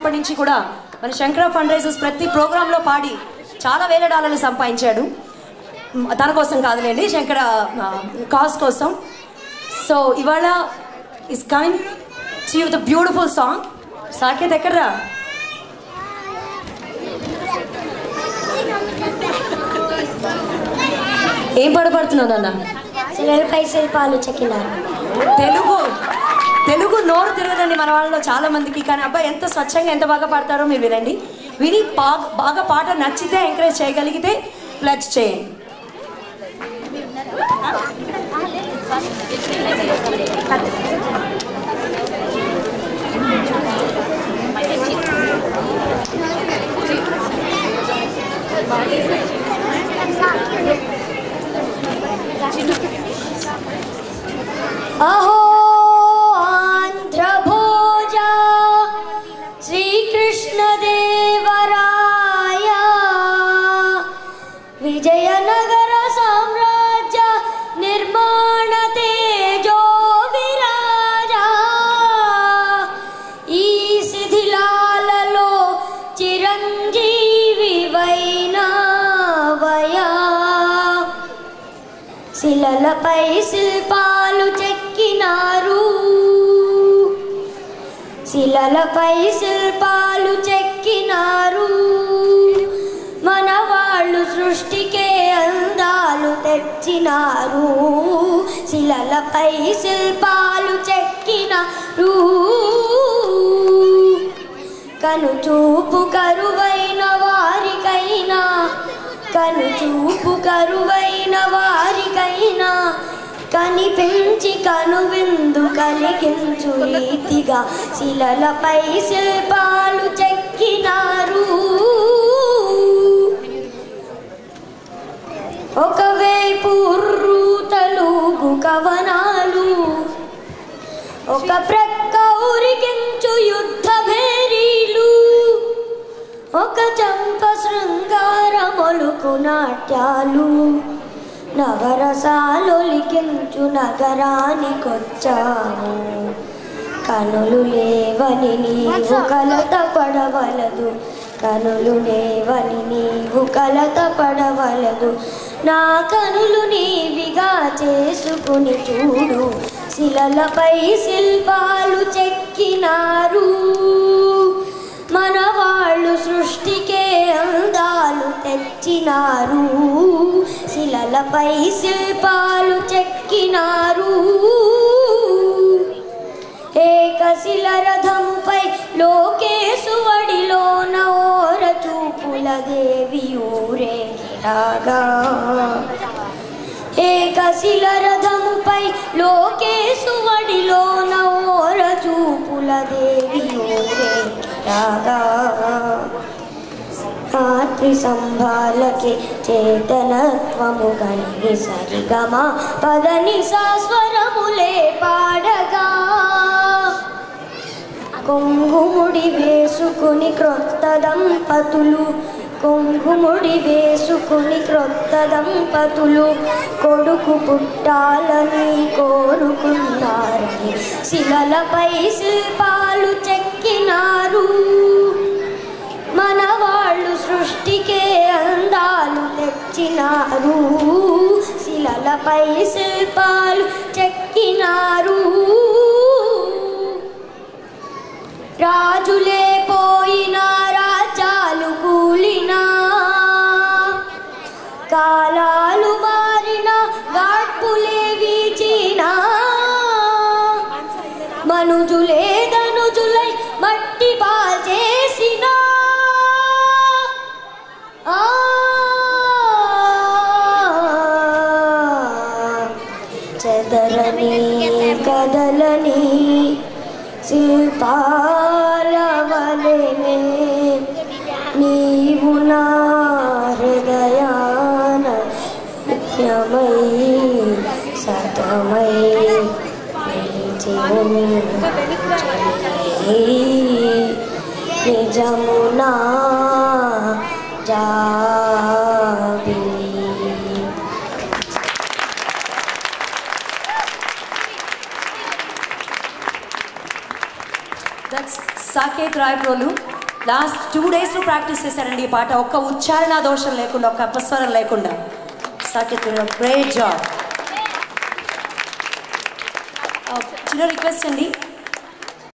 ఇప్పటి నుంచి కూడా మన శంకర ఫండ్ రైజర్స్ ప్రతి ప్రోగ్రాంలో పాడి చాలా వేల డాలర్లు సంపాదించాడు. తన కోసం కాదులేండి, శంకర కాజ్ కోసం. సో ఇవాళ is coming to you with beautiful song. Saketh ఎక్కడ్రా? ఏం పాడబడుతున్నావు నాన్న? శిలలపై శిల్పాలు చెక్కినారు. తెలుగు నోరు తిరగదండి మన వాళ్ళలో చాలా మందికి, కానీ అబ్బాయి ఎంత స్వచ్ఛంగా ఎంత బాగా పాడతారో మీరు వినండి. విని బాగా పాట నచ్చితే ఎంకరేజ్ చేయగలిగితే ప్లజ్ చేయండి. అహో ఆంధ్రభోజ శ్రీకృష్ణదేవరాయ విజయనగర సామ్రాజ్య నిర్మాణ తేజో విరాజ. ఈ శిథిలాలలో చిరంజీవి వైనావయా. శిలలపై శిల్పాలు చెక్కినారు, శిలలపై శిల్పాలు చెక్కినారు. మన వాళ్ళు సృష్టికే అందాలు తెచ్చినారు. శిలలపై శిల్పాలు చెక్కినారు. కనుచూపు కరువైన వారికైనా, కనుచూపు కరువైన వారికైనా కనిపించి కనువిందు కలిగించు రీతిగా శిలలపై శిల్పాలు చెక్కినారు. ఒకవైపు ఉర్రూతలూగు కవనాలు, ఒక ప్రక్క ఉరికించు యుద్ధ భేరీలు, ఒక చంప శృంగార మొలుకు నాట్యాలు. నవరసాలొలికించు నగరానికొచ్చాము. కనులు లేవని నీవు కలత పడవలదు, కనులు లేవని నీవు కలత పడవలదు. నా కనులు నీవిగా చేసుకుని చూడు. శిలలపై శిల్పాలు చెక్కినారు. మన వాళ్ళు సృష్టికే అందాలు తెచ్చినారు. శిలలపై శిల్పాలు చెక్కినారు. ఏకశిల రథముపై లోకేశువడిలోన ఓర చూపుల దేవి ఊరేగిరాగా. ఏకశిల రథముపై లోకేశువడిలోన ఓర చూపుల దేవి ఊరేగిరాగా. రాత్రి సంభాలకి చేతనత్వము కలిగి సరిగమ పదని సాస్వరములే పాడగా. కొంగుముడి వేసుకుని క్రొత్త దంపతులు, కొంగుముడి వేసుకుని క్రొత్త దంపతులు కొడుకు పుట్టాలని కోరుకున్నారని శిలలపై శిల్పాలు చెక్కినారు. మన వాళ్ళు సృష్టికే అందాలు తెచ్చినారు. శిలలపై శిల్పాలు చెక్కినారు. రాజులే పోయినా రాజ్యాలు కూలినా, కాలాలు మారిన గాడ్పులే వీచినా, మనుజులే ధనుజులై మట్టి పాల్చేసిన చెదరని కదలని శిల్పాల వలెనే నీవు నా హృదయాన నిత్యమై సతమై నిలిచి నిజమునా జాబిలి. That's Saket Raipolu. లాస్ట్ 2 డేస్లో ప్రాక్టీస్ చేశారండి ఈ పాట. ఒక్క ఉచ్చారణ దోషం లేకుండా, ఒక్క అపస్వరం లేకుండా. Great job. చిన్న రిక్వెస్ట్ అండి,